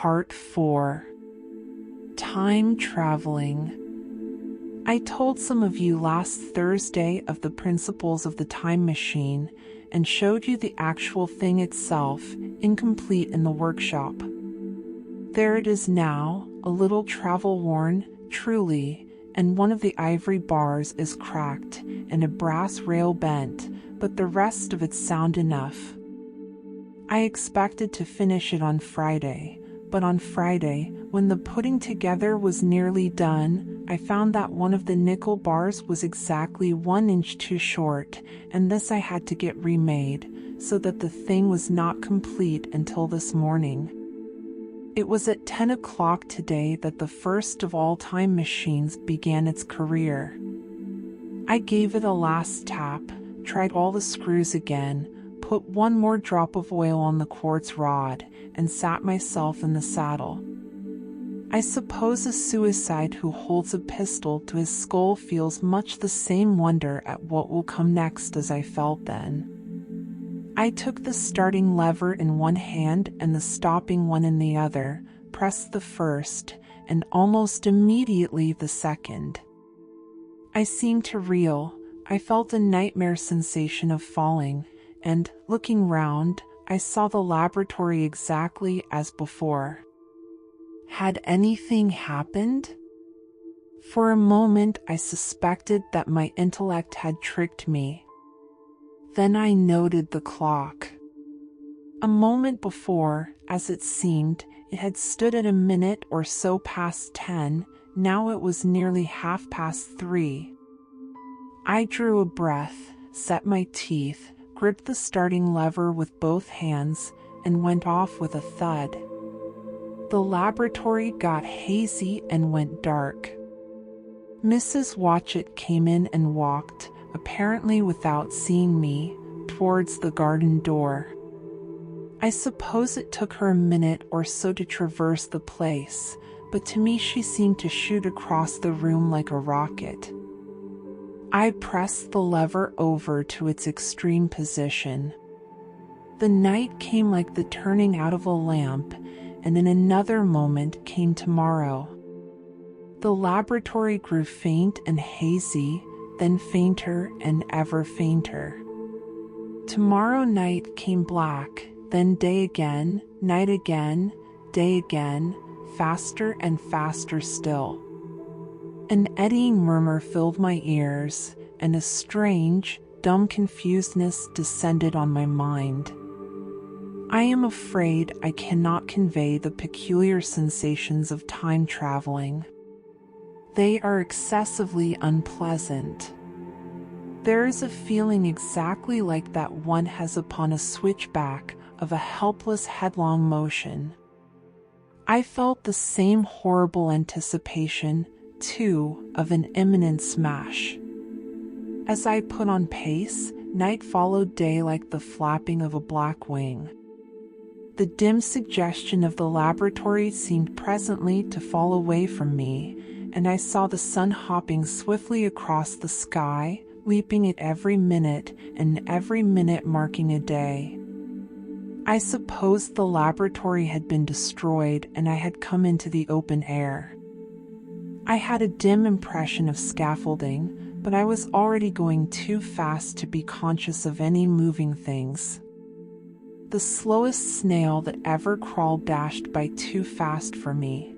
Part 4. Time Traveling. I told some of you last Thursday of the principles of the time machine and showed you the actual thing itself, incomplete in the workshop. There it is now, a little travel-worn, truly, and one of the ivory bars is cracked and a brass rail bent, but the rest of it's sound enough. I expected to finish it on Friday, but on Friday, when the putting together was nearly done, I found that one of the nickel bars was exactly 1 inch too short, and this I had to get remade, so that the thing was not complete until this morning. It was at 10 o'clock today that the first of all time machines began its career. I gave it a last tap, tried all the screws again, put one more drop of oil on the quartz rod, and sat myself in the saddle. I suppose a suicide who holds a pistol to his skull feels much the same wonder at what will come next as I felt then. I took the starting lever in one hand and the stopping one in the other, pressed the first, and almost immediately the second. I seemed to reel. I felt a nightmare sensation of falling, and, looking round, I saw the laboratory exactly as before. Had anything happened? For a moment I suspected that my intellect had tricked me. Then I noted the clock. A moment before, as it seemed, it had stood at a minute or so past 10, now it was nearly 3:30. I drew a breath, set my teeth, gripped the starting lever with both hands, and went off with a thud. The laboratory got hazy and went dark. Mrs. Watchett came in and walked, apparently without seeing me, towards the garden door. I suppose it took her a minute or so to traverse the place, but to me she seemed to shoot across the room like a rocket. I pressed the lever over to its extreme position. The night came like the turning out of a lamp, and in another moment came tomorrow. The laboratory grew faint and hazy, then fainter and ever fainter. Tomorrow night came black, then day again, night again, day again, faster and faster still. An eddying murmur filled my ears, and a strange, dumb confusedness descended on my mind. I am afraid I cannot convey the peculiar sensations of time traveling. They are excessively unpleasant. There is a feeling exactly like that one has upon a switchback of a helpless headlong motion. I felt the same horrible anticipation, too, of an imminent smash. As I put on pace, night followed day like the flapping of a black wing. The dim suggestion of the laboratory seemed presently to fall away from me, and I saw the sun hopping swiftly across the sky, leaping at every minute, and every minute marking a day. I supposed the laboratory had been destroyed and I had come into the open air. I had a dim impression of scaffolding, but I was already going too fast to be conscious of any moving things. The slowest snail that ever crawled dashed by too fast for me.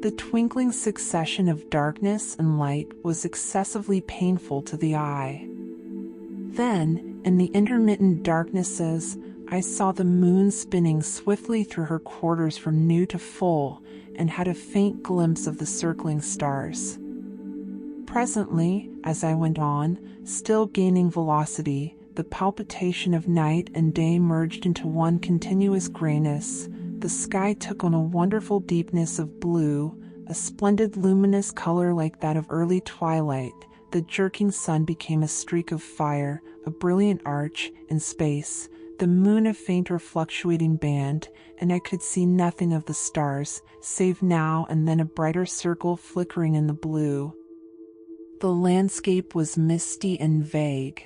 The twinkling succession of darkness and light was excessively painful to the eye. Then, in the intermittent darknesses, I saw the moon spinning swiftly through her quarters from new to full, and had a faint glimpse of the circling stars. Presently, as I went on, still gaining velocity, the palpitation of night and day merged into one continuous grayness. The sky took on a wonderful deepness of blue, a splendid luminous color like that of early twilight. The jerking sun became a streak of fire, a brilliant arch in space, the moon a fainter fluctuating band, and I could see nothing of the stars, save now and then a brighter circle flickering in the blue. The landscape was misty and vague.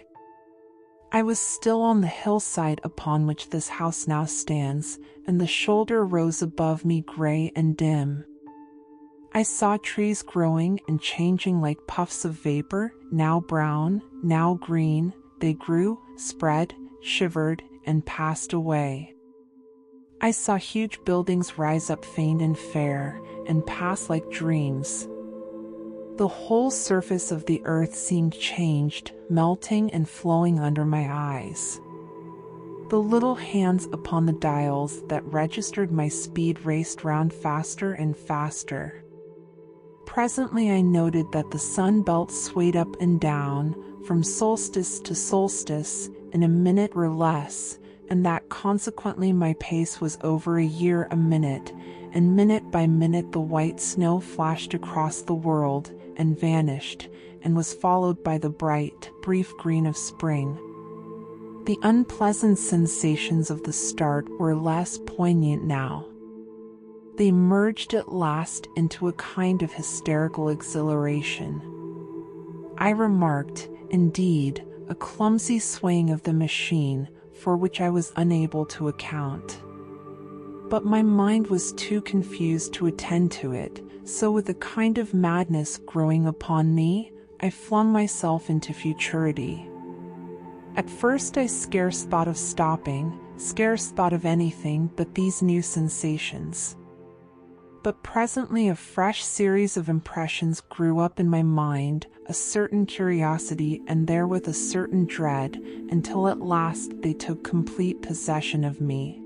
I was still on the hillside upon which this house now stands, and the shoulder rose above me gray and dim. I saw trees growing and changing like puffs of vapor, now brown, now green. They grew, spread, shivered, and passed away. I saw huge buildings rise up faint and fair, and pass like dreams. The whole surface of the earth seemed changed, melting and flowing under my eyes. The little hands upon the dials that registered my speed raced round faster and faster. Presently I noted that the sun belt swayed up and down, from solstice to solstice, in a minute or less, and that consequently my pace was over a year a minute, and minute by minute the white snow flashed across the world, and vanished, and was followed by the bright, brief green of spring. The unpleasant sensations of the start were less poignant now. They merged at last into a kind of hysterical exhilaration. I remarked, indeed, a clumsy swaying of the machine, for which I was unable to account. But my mind was too confused to attend to it, so with a kind of madness growing upon me, I flung myself into futurity. At first I scarce thought of stopping, scarce thought of anything but these new sensations. But presently a fresh series of impressions grew up in my mind, a certain curiosity and therewith a certain dread, until at last they took complete possession of me.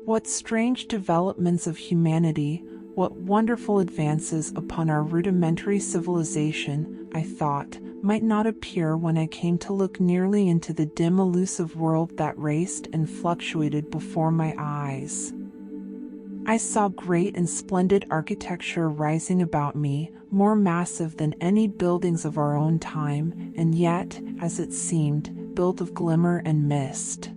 What strange developments of humanity, what wonderful advances upon our rudimentary civilization, I thought, might not appear when I came to look nearly into the dim elusive world that raced and fluctuated before my eyes. I saw great and splendid architecture rising about me, more massive than any buildings of our own time, and yet, as it seemed, built of glimmer and mist.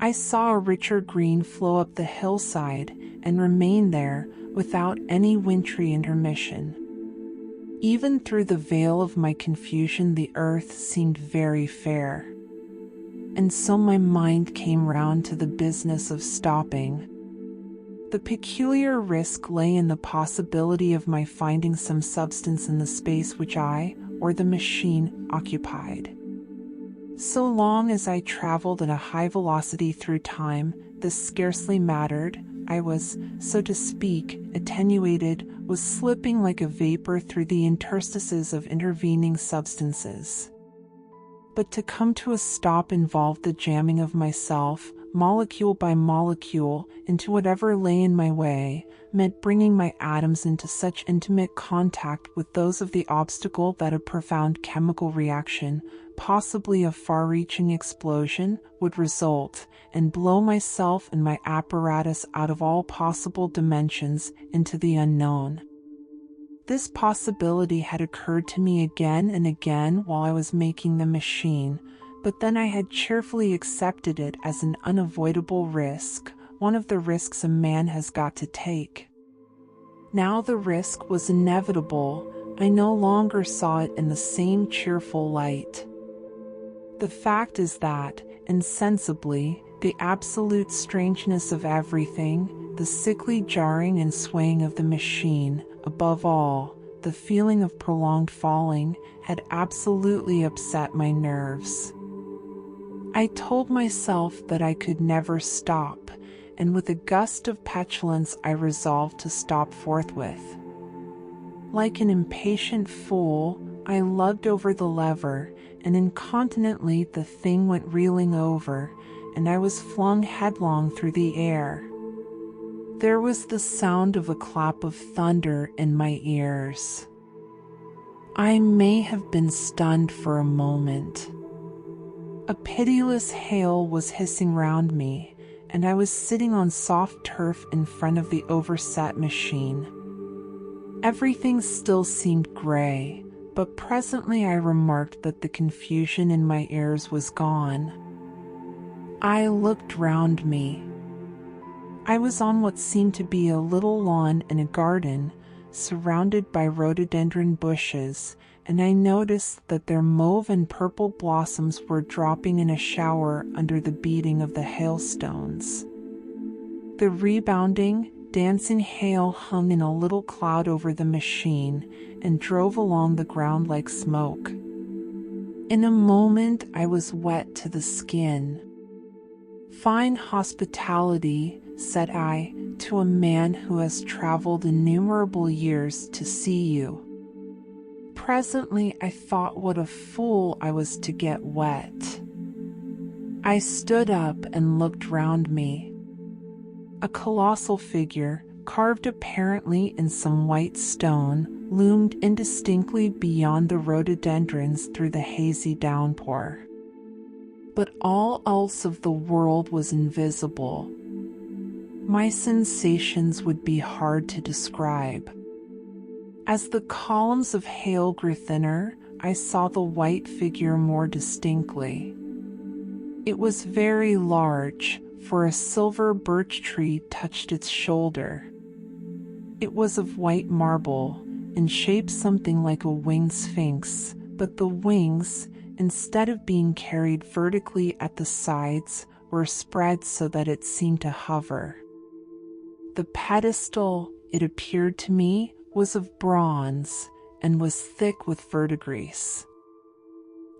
I saw a richer green flow up the hillside, and remain there, without any wintry intermission. Even through the veil of my confusion the earth seemed very fair. And so my mind came round to the business of stopping. The peculiar risk lay in the possibility of my finding some substance in the space which I, or the machine, occupied. So long as I traveled at a high velocity through time, this scarcely mattered. I was, so to speak, attenuated, was slipping like a vapor through the interstices of intervening substances. But to come to a stop involved the jamming of myself, molecule by molecule, into whatever lay in my way, meant bringing my atoms into such intimate contact with those of the obstacle that a profound chemical reaction, possibly a far-reaching explosion, would result, and blow myself and my apparatus out of all possible dimensions into the unknown. This possibility had occurred to me again and again while I was making the machine, but then I had cheerfully accepted it as an unavoidable risk, one of the risks a man has got to take. Now the risk was inevitable. I no longer saw it in the same cheerful light. The fact is that, insensibly, the absolute strangeness of everything, the sickly jarring and swaying of the machine, above all, the feeling of prolonged falling, had absolutely upset my nerves. I told myself that I could never stop, and with a gust of petulance I resolved to stop forthwith. Like an impatient fool, I lugged over the lever, and incontinently the thing went reeling over, and I was flung headlong through the air. There was the sound of a clap of thunder in my ears. I may have been stunned for a moment. A pitiless hail was hissing round me, and I was sitting on soft turf in front of the overset machine. Everything still seemed gray, but presently I remarked that the confusion in my ears was gone. I looked round me. I was on what seemed to be a little lawn in a garden, surrounded by rhododendron bushes, and I noticed that their mauve and purple blossoms were dropping in a shower under the beating of the hailstones. The rebounding, dancing hail hung in a little cloud over the machine and drove along the ground like smoke. In a moment, I was wet to the skin. "Fine hospitality," said I, to a man who has traveled innumerable years to see you. Presently, I thought what a fool I was to get wet. I stood up and looked round me. A colossal figure, carved apparently in some white stone, loomed indistinctly beyond the rhododendrons through the hazy downpour. But all else of the world was invisible. My sensations would be hard to describe. As the columns of hail grew thinner, I saw the white figure more distinctly. It was very large, for a silver birch tree touched its shoulder. It was of white marble, in shape something like a winged sphinx, but the wings, instead of being carried vertically at the sides, were spread so that it seemed to hover. The pedestal, it appeared to me, was of bronze and was thick with verdigris.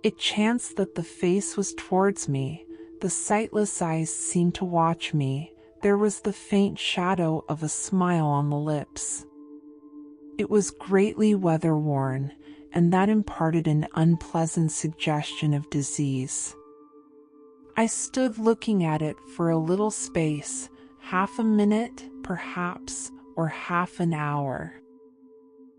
It chanced that the face was towards me, the sightless eyes seemed to watch me, there was the faint shadow of a smile on the lips. It was greatly weather-worn, and that imparted an unpleasant suggestion of disease. I stood looking at it for a little space, half a minute, perhaps, or half an hour.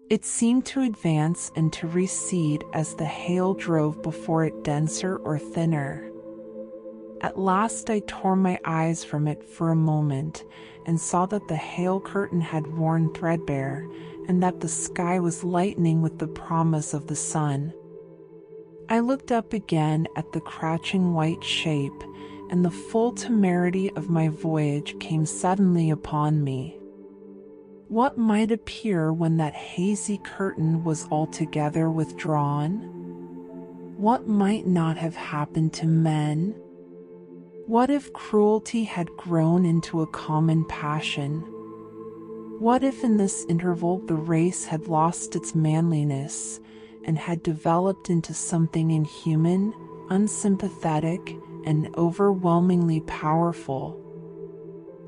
It seemed to advance and to recede as the hail drove before it denser or thinner. At last I tore my eyes from it for a moment and saw that the hail curtain had worn threadbare and that the sky was lightening with the promise of the sun. I looked up again at the crouching white shape, and the full temerity of my voyage came suddenly upon me. What might appear when that hazy curtain was altogether withdrawn? What might not have happened to men? What if cruelty had grown into a common passion? What if in this interval the race had lost its manliness and had developed into something inhuman, unsympathetic, and overwhelmingly powerful?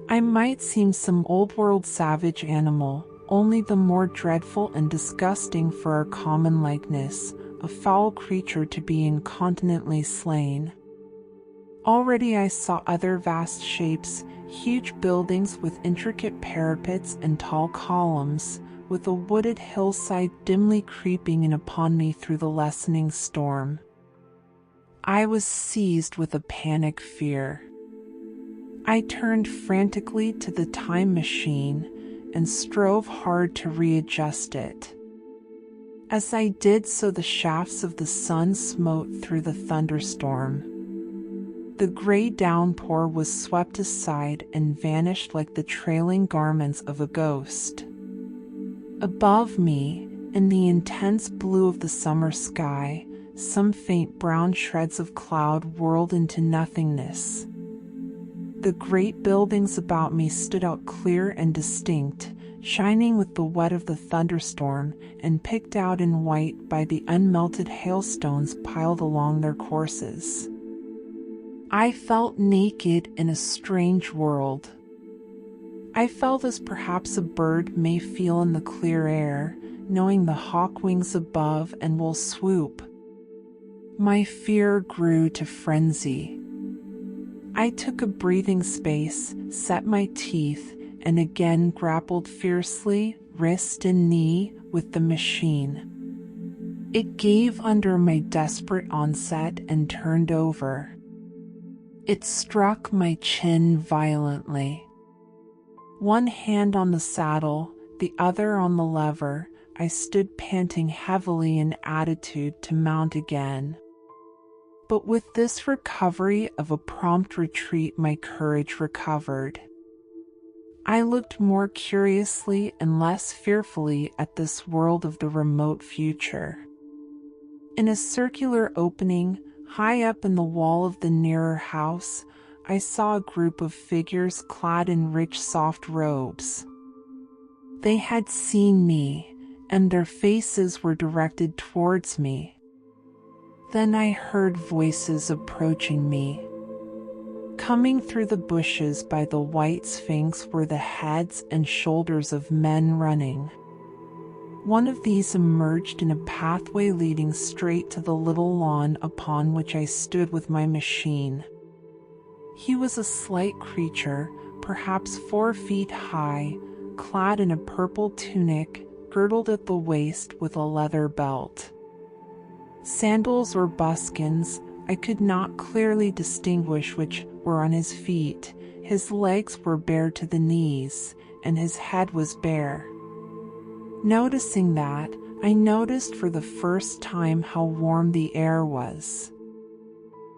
I might seem some old-world savage animal, only the more dreadful and disgusting for our common likeness, a foul creature to be incontinently slain. Already I saw other vast shapes, huge buildings with intricate parapets and tall columns, with a wooded hillside dimly creeping in upon me through the lessening storm. I was seized with a panic fear. I turned frantically to the time machine and strove hard to readjust it. As I did so, the shafts of the sun smote through the thunderstorm. The gray downpour was swept aside and vanished like the trailing garments of a ghost. Above me, in the intense blue of the summer sky, some faint brown shreds of cloud whirled into nothingness. The great buildings about me stood out clear and distinct, shining with the wet of the thunderstorm and picked out in white by the unmelted hailstones piled along their courses. I felt naked in a strange world. I felt as perhaps a bird may feel in the clear air, knowing the hawk wings above and will swoop. My fear grew to frenzy. I took a breathing space, set my teeth, and again grappled fiercely, wrist and knee, with the machine. It gave under my desperate onset and turned over. It struck my chin violently. One hand on the saddle, the other on the lever, I stood panting heavily in attitude to mount again. But with this recovery of a prompt retreat, my courage recovered. I looked more curiously and less fearfully at this world of the remote future. In a circular opening, high up in the wall of the nearer house, I saw a group of figures clad in rich soft robes. They had seen me, and their faces were directed towards me. Then I heard voices approaching me. Coming through the bushes by the white Sphinx were the heads and shoulders of men running. One of these emerged in a pathway leading straight to the little lawn upon which I stood with my machine. He was a slight creature, perhaps 4 feet high, clad in a purple tunic, girdled at the waist with a leather belt. Sandals or buskins, I could not clearly distinguish which, were on his feet. His legs were bare to the knees, and his head was bare. Noticing that, I noticed for the first time how warm the air was.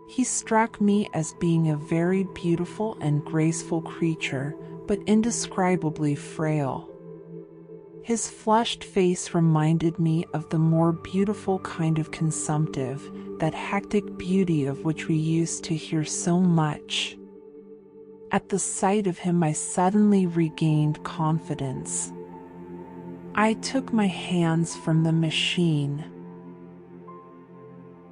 He struck me as being a very beautiful and graceful creature, but indescribably frail. His flushed face reminded me of the more beautiful kind of consumptive, that hectic beauty of which we used to hear so much. At the sight of him, I suddenly regained confidence. I took my hands from the machine.